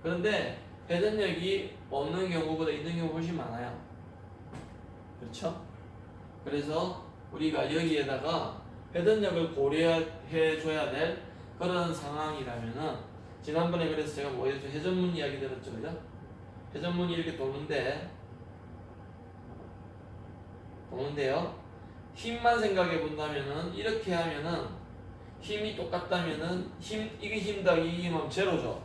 Speaker 1: 그런데 회전력이 없는 경우보다 있는 경우가 훨씬 많아요. 그렇죠? 그래서 우리가 여기에다가 회전력을 고려해 줘야 될 그런 상황이라면은, 지난번에 그래서 제가 뭐 했죠? 회전문 이야기 들었죠, 그죠? 회전문이 이렇게 도는데요. 힘만 생각해 본다면은, 이렇게 하면은 힘이 똑같다면은 이게 힘 더하기 이 힘은 제로죠.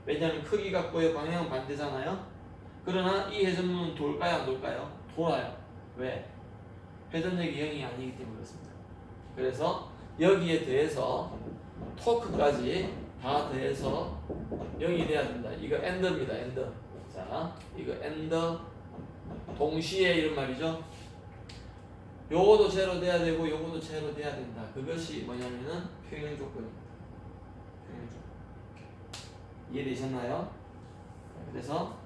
Speaker 1: 왜냐하면 크기 같고요, 방향은 반대잖아요. 그러나 이 회전문은 돌까요, 안 돌까요? 돌아요. 왜? 회전력이 0이 아니기 때문에 그렇습니다. 그래서 여기에 대해서 토크까지 다 더해서 0이 돼야 된다. 이거 엔더입니다. 엔더. 자, 이거 엔더. 동시에 이런 말이죠. 요거도 제로 돼야 되고 요거도 제로 돼야 된다. 그것이 뭐냐면은 평행 조건입니다. 평행 조건. 이해되셨나요? 그래서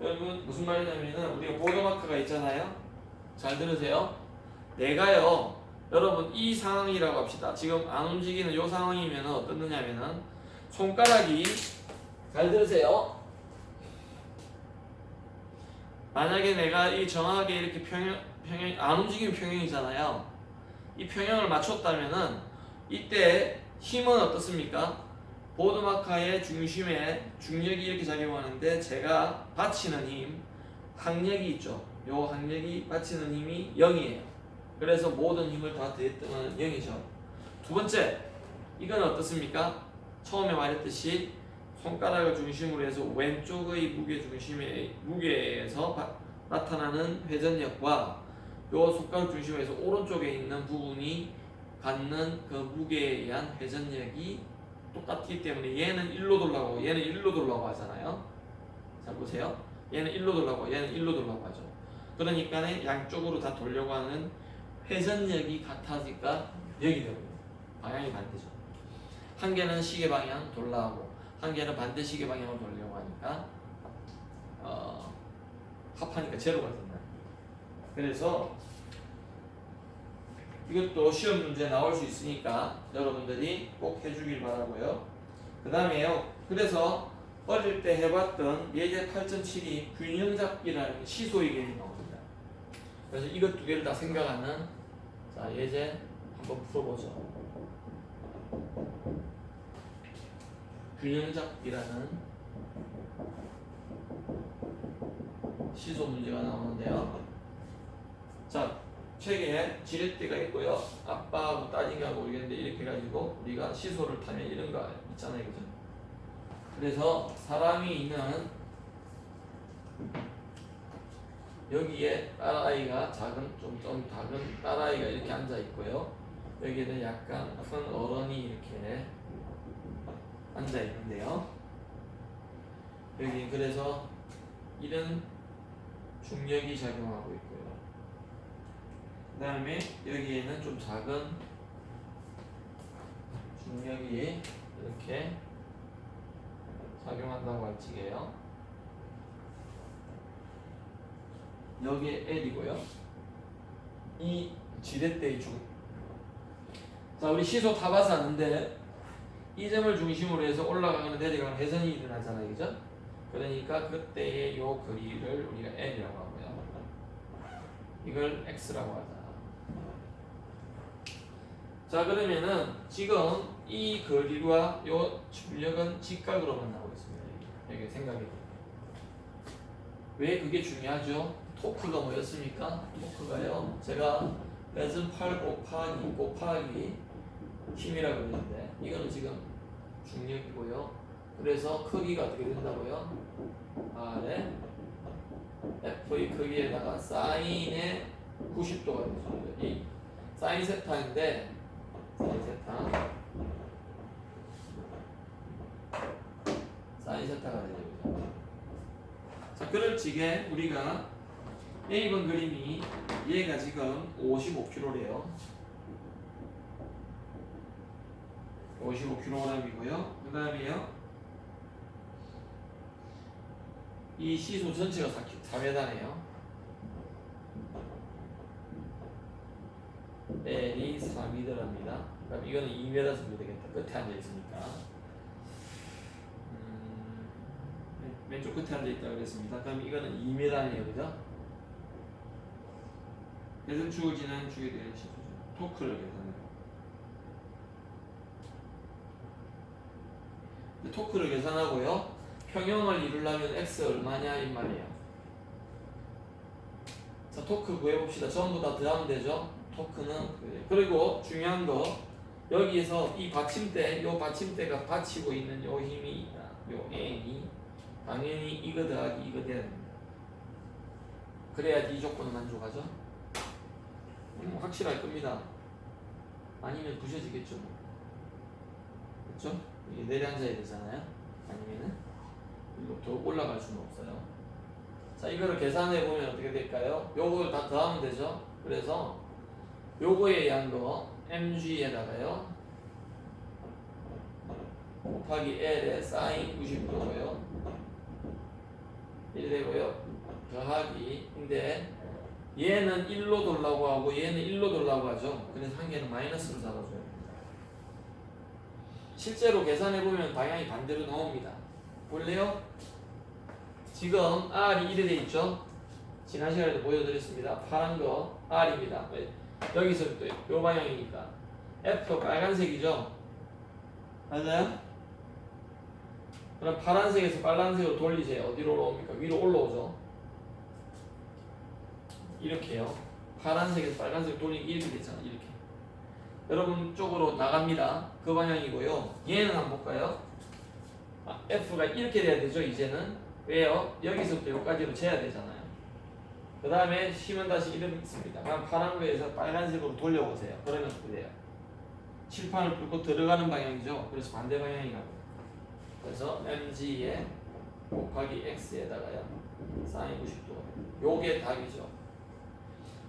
Speaker 1: 여러분 무슨 말이냐면은, 우리가 보드마크가 있잖아요. 잘 들으세요. 내가요, 여러분 이 상황이라고 합시다. 지금 안 움직이는 요 상황이면 어떻느냐면은, 손가락이, 잘 들으세요. 만약에 내가 이 정확하게 이렇게 평행 안 움직이면 평행이잖아요. 이 평행을 맞췄다면은 이때 힘은 어떻습니까? 보드마카의 중심에 중력이 이렇게 작용하는데, 제가 받치는 힘, 항력이 있죠. 요 항력이 받치는 힘이 0이에요. 그래서 모든 힘을 다 더했더니 0이죠. 두 번째, 이건 어떻습니까? 처음에 말했듯이 손가락을 중심으로 해서 왼쪽의 무게에서 나타나는 회전력과 요 손가락 중심에서 오른쪽에 있는 부분이 갖는 그 무게에 의한 회전력이 똑같기 때문에 얘는 1로 돌라고 얘는 1로 돌라고 하잖아요. 잘 보세요. 얘는 1로 돌라고 얘는 1로 돌라고 하죠. 그러니까 양쪽으로 다 돌려고 하는 회전력이 같아지니까 0이 되거든요. 방향이 반대죠. 한 개는 시계 방향 돌라고, 한 개는 반대 시계 방향으로 돌려고 하니까 합하니까 제로가 된다. 그래서 이것도 시험 문제 나올 수 있으니까 여러분들이 꼭 해주길 바라고요. 그 다음에요, 그래서 어릴 때 해봤던 예제 8.7이 균형 잡기라는 시소의 개념이 나옵니다. 그래서 이것 두 개를 다 생각하는, 자, 예제 한번 풀어보죠. 균형 잡기라는 시소 문제가 나오는데요. 자, 책에 지렛대가 있고요. 아빠하고 딸이하고 모르겠는데 이렇게 해가지고 우리가 시소를 타면 이런 거 있잖아요, 그죠? 그래서 사람이 있는 여기에 딸아이가 좀 작은 딸아이가 이렇게 앉아 있고요. 여기에는 약간 큰 어른이 이렇게 앉아 있는데요. 여기 그래서 이런 중력이 작용하고 있고요. 그 다음에 여기에는 좀 작은 중력이 이렇게 작용한다고 할지게요. 여기에 L이고요. 이 지렛대의 중. 자, 우리 시소 다 봐서 아는데 이 점을 중심으로 해서 올라가거나 내려가는 회전이 일어나잖아요, 그죠? 그러니까 그때의 요 거리를 우리가 L이라고 하고요. 이걸 X라고 하자. 자, 그러면은 지금 이 거리와 요 출력은 직각으로만 나오고 있습니다. 여기 생각해. 왜 그게 중요하죠? 토크가 뭐였습니까? 토크가요. 제가 레슨 8 곱하기 힘이라고 그랬는데 이거는 지금 중력이고요. 그래서 크기가 어떻게 된다고요? R에 F의 크기에다가 사인의 90도가 되죠. 이 사인 세타인데 사인 세타가 되죠. 자, 그럴지게 우리가 A번 그림이 얘가 지금 55kg래요. 55kg이고요. 그 다음에요. 이 시소 전체가 4m네요. L이 4m랍니다. 그럼 이거는 2m 정도 되겠다. 끝에 앉아 있으니까. 왼쪽 끝에 앉아 있다고 그랬습니다. 그럼 이거는 2m네요, 그죠? 배선축을 지나는 축에 대한 시소죠. 토크를 계산해요. 토크를 계산하고요. 평형을 이루려면 x 얼마냐 이 말이에요. 자, 토크 구해봅시다. 전부 다 더하면 되죠. 토크는 그리고 중요한 거 여기에서 이 받침대, 요 받침대가 받치고 있는 요 힘이 요 N이 당연히 이거 더하기 이거 돼야 됩니다. 그래야지 이 조건은 만족하죠. 확실할 겁니다. 아니면 부셔지겠죠. 그렇죠? 이게 내려앉아야 되잖아요. 아니면은 이것도 올라갈 수는 없어요. 자, 이거를 계산해 보면 어떻게 될까요? 요걸 다 더하면 되죠. 그래서 요거에 의한 거 mg에다가요 곱하기 l에 사인 90도고요 1 되고요 더하기 근데 얘는 1로 돌라고 하고 얘는 1로 돌라고 하죠. 그래서 한 개는 마이너스로 잡아줘야 됩니다. 실제로 계산해 보면 방향이 반대로 나옵니다. 볼래요? 지금 R이 1에 돼 있죠? 지난 시간에도 보여드렸습니다. 파란 거 R입니다. 여기서부터 요 방향이니까 F 빨간색이죠? 맞아요? 그럼 파란색에서 빨간색으로 돌리세요. 어디로 올라옵니까? 위로 올라오죠? 이렇게요. 파란색에서 빨간색 돌리기 이렇게 되잖아. 이렇게. 여러분 쪽으로 나갑니다. 그 방향이고요. 얘는 한번 볼까요? F가 이렇게 돼야 되죠. 이제는 왜요? 여기서부터 여기까지로 재야 되잖아요. 그 다음에 힘은 다시 이름 있습니다. 그럼 파란 거에서 빨간색으로 돌려보세요. 그러면 어떻게 돼요? 칠판을 뚫고 들어가는 방향이죠. 그래서 반대 방향이라고. 그래서 mg에 곱하기 x에다가요 사인 90도. 요게 답이죠.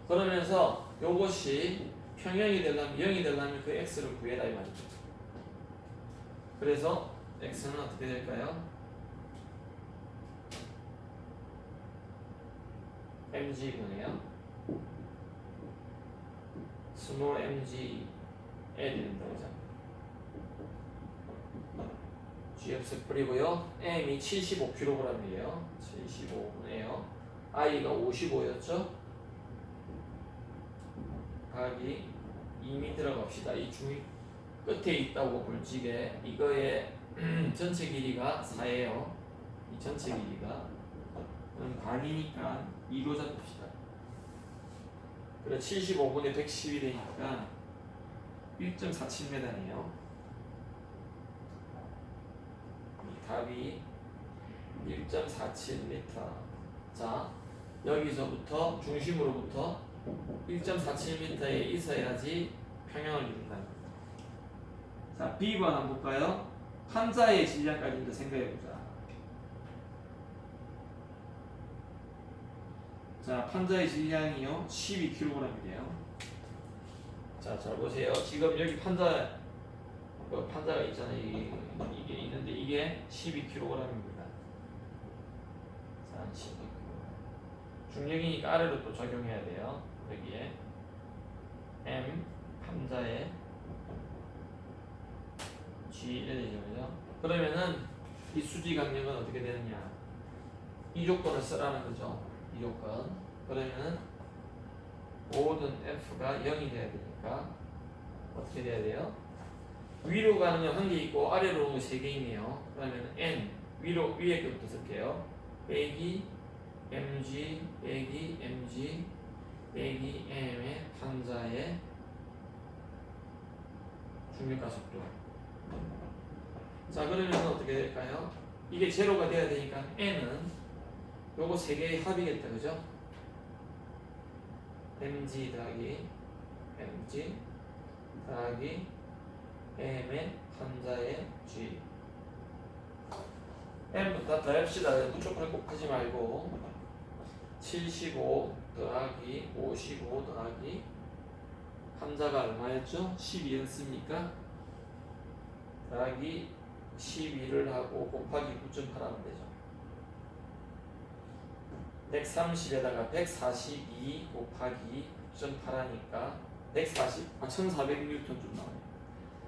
Speaker 1: 그러면서 요것이 평형이 되려면 0이 되려면 그 x를 구해라 이 말이죠. 그래서 x는 어떻게 될까요? mg분이에요. 스몰 mg L이 된다 그죠? GX 뿌리고요. M이 75kg이에요. 75분이에요. I가 55였죠? 각이 2m라고 합시다. 이 중 끝에 있다고 볼지게 이거의 전체 길이가 4예요. 이 전체 길이가 그럼 반이니까 2로 잡읍시다. 그래 75분에 110이 되니까 1.47m네요. 이 답이 1.47m. 자, 여기서부터 중심으로부터 1.47m에 있어야지 평형을 이룬다. 자, B번 한번 볼까요? 판자의 질량까지 이제 생각해보자. 자, 판자의 질량이요 12kg이에요. 자, 잘 보세요. 지금 여기 판자 그 판자가 있잖아요. 이게 있는데 이게 12kg입니다. 자, 12kg. 중력이니까 아래로 또 적용해야 돼요. 여기에 M 판자에 G 이래 되죠, 그죠? 그러면은 이 수지 강력은 어떻게 되느냐? 이 조건을 쓰라는 거죠. 이 조건. 그러면은 모든 F가 0이 돼야 되니까 어떻게 돼야 돼요? 위로 가는 건 한 개 있고 아래로 오는 거 세 개 있네요. 그러면 N 위로 위에 것부터 쓸게요. 빼기 mg 빼기 mg 빼기 m의 판자의 중력과 속도. 자, 그러면 어떻게 될까요? 이게 제로가 돼야 되니까 n은 요거 세 개의 합이겠다, 그죠? mg 더하기 mg 더하기 m의 판자의 g. m부터 더합시다. 무조건 꼭 하지 말고 75 더하기 55 더하기 판자가 얼마였죠? 12였습니까? 더하기 12를 하고 곱하기 9.8 하면 되죠. 130에다가 142 곱하기 9.8 하니까 1400N 좀 나와요.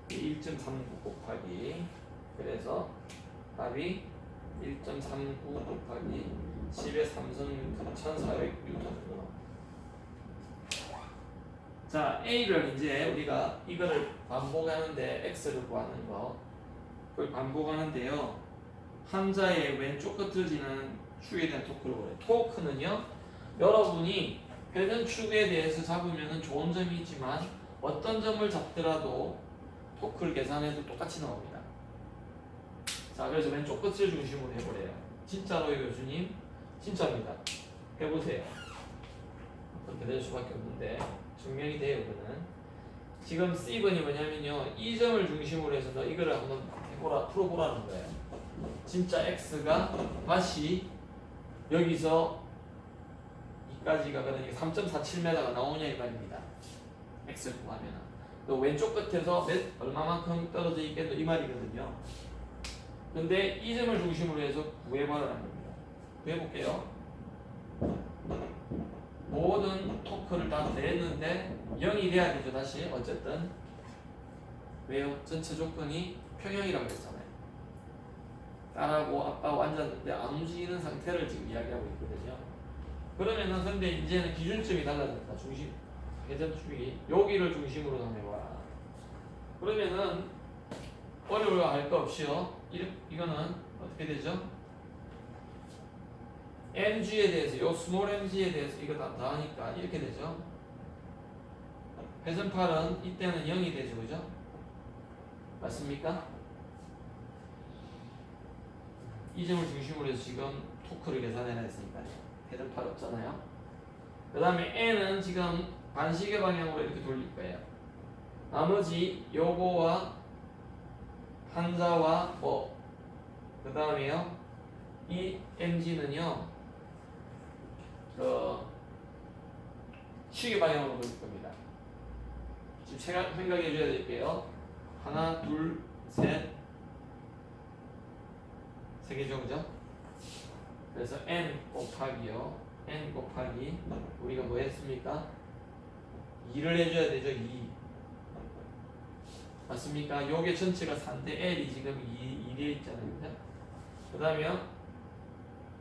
Speaker 1: 1.39 곱하기, 그래서 답이 1.39 곱하기 10의 3승 1400N 정도 나옵니다. 자, A를 이제 우리가 이거를 반복하는데 X를 구하는 거, 그걸 반복하는데요. 판자의 왼쪽 끝을 지나는 축에 대한 토크를 그래요. 토크는요, 여러분이 회전축에 대해서 잡으면 좋은 점이 있지만 어떤 점을 잡더라도 토크를 계산해도 똑같이 나옵니다. 자, 그래서 왼쪽 끝을 중심으로 해보래요. 진짜로요, 교수님? 진짜입니다. 해보세요. 그렇게 될 수밖에 없는데 증명이 돼요, 이거는. 지금 C번이 뭐냐면요, 이 점을 중심으로 해서 너 이거를 한번 해보라, 풀어보라는 거예요. 진짜 X가 다시 여기서 이까지가 그러니까 3.47m가 나오냐 이 말입니다. X를 구하면 또 왼쪽 끝에서 얼마만큼 떨어져 있겠노 이 말이거든요. 근데 이 점을 중심으로 해서 구해봐라는 겁니다. 구해볼게요. 모든 토크를 다 냈는데 0이 돼야 되죠. 다시 어쨌든 왜요? 전체 조건이 평형이라고 했잖아요. 딸하고 아빠하고 앉았는데 안 움직이는 상태를 지금 이야기하고 있거든요. 그러면은 근데 이제는 기준점이 달라졌다. 중심 회전축이 여기를 중심으로 한번 해봐라. 그러면은 어려워할 거 없이요. 이거는 어떻게 되죠? mg에 대해서 요 스몰 mg에 대해서 이거 다 하니까 이렇게 되죠. 회전팔은 이때는 0이 되죠, 그죠? 맞습니까? 이 점을 중심으로 해서 지금 토크를 계산해야 했으니까요. 회전팔 없잖아요. 그 다음에 n은 지금 반시계 방향으로 이렇게 돌릴 거예요. 나머지 요거와 판자와 그 다음에요, 이 mg는요 시계 방향으로 돌릴 겁니다. 지금 생각해 줘야 될게요. 하나, 둘, 셋, 세 개죠, 그죠? 그래서 n 곱하기요, n 곱하기 우리가 뭐 했습니까? 2를 해줘야 되죠. 2 맞습니까? 요게 전체가 4인데 L이 지금 2에 있잖아요, 그죠? 그 다음에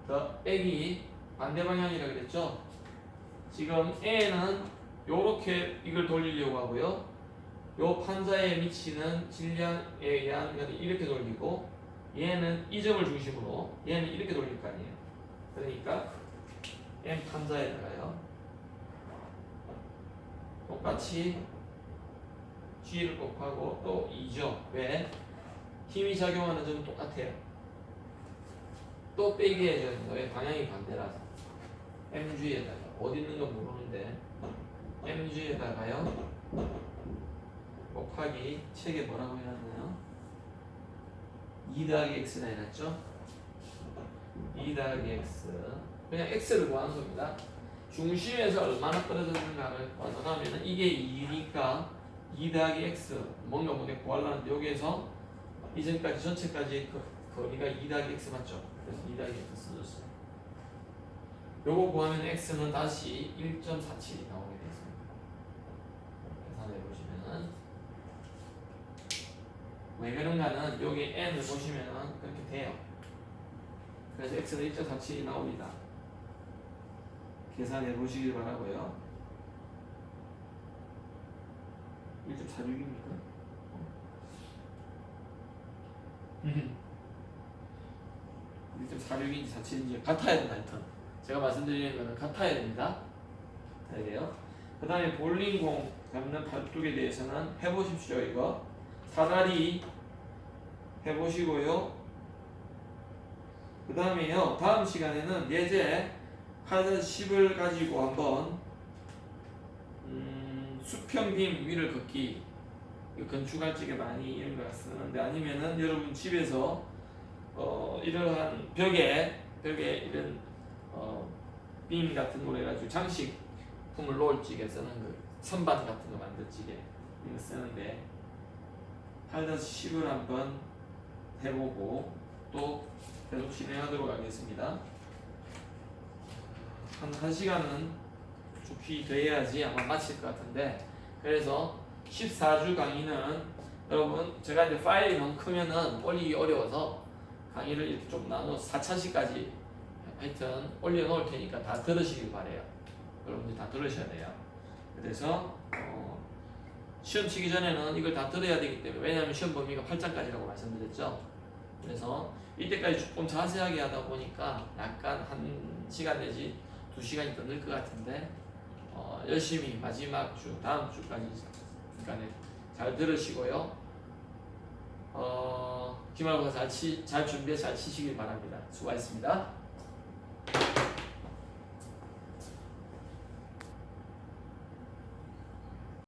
Speaker 1: 더 빼기 반대 방향이라 그랬죠? 지금 N은 요렇게 이걸 돌리려고 하고요. 요 판자에 미치는 질량에 의한 이렇게 돌리고, 얘는 이 점을 중심으로 얘는 이렇게 돌릴 거 아니에요. 그러니까 M 판자에다가요 똑같이 G를 곱하고 또 2죠. 왜? 힘이 작용하는 점은 똑같아요. 또 빼기 해줘야 된다. 왜? 방향이 반대라서. MG에다가 어디 있는 건 모르는데 MG에다가요 곱하기 책에 뭐라고 해놨나요? 2 더하기 X나 해놨죠? 2 더하기 X, 그냥 X를 구하는 겁니다. 중심에서 얼마나 떨어졌는가를 벗어나면 이게 2니까 2 더하기 x 뭔가 구하려는데 여기에서 이전까지 전체까지 거리가 2 더하기 x 맞죠? 그래서 2 더하기 x 써줬어요. 요거 구하면 x는 다시 1.47이 나오게 되겠습니다. 계산해 보시면은 왜 그런가는 여기 n을 보시면은 그렇게 돼요. 그래서 x는 1.47이 나옵니다. 계산해 보시길 바라고요. 1.46입니까? 1.46인지 47인지 같아야 된다. 하여튼 제가 말씀드리는 거는 같아야 됩니다. 같아야 돼요. 그 다음에 볼링공 잡는 팔뚝에 대해서는 해보십시오. 이거 사다리 해보시고요. 그 다음에요, 다음 시간에는 예제 8-10을 가지고 한번 수평빔 위를 걷기, 건축할 적에 많이 이런 거 쓰는데, 아니면은 여러분 집에서 이러한 벽에 이런 빔 같은 걸 해가지고 장식품을 놓을 적에 쓰는 그 선반 같은 거 만들 적에 이거 쓰는데 8-10을 한번 해보고 또 계속 진행하도록 하겠습니다. 한 1시간은 좋게 더 해야지 아마 마칠 것 같은데, 그래서 14주 강의는 여러분 제가 이제 파일이 너무 크면은 올리기 어려워서 강의를 이렇게 좀 나눠 4차시까지 하여튼 올려놓을 테니까 다 들으시길 바래요. 여러분들 다 들으셔야 돼요. 그래서 시험 치기 전에는 이걸 다 들어야 되기 때문에, 왜냐하면 시험 범위가 8장까지라고 말씀드렸죠. 그래서 이때까지 조금 자세하게 하다 보니까 약간 1시간 내지 2시간이 더 늘 것 같은데, 열심히 마지막 주 다음 주까지 잘 들으시고요. 기말고사 잘 준비해 잘 치시길 바랍니다. 수고하셨습니다.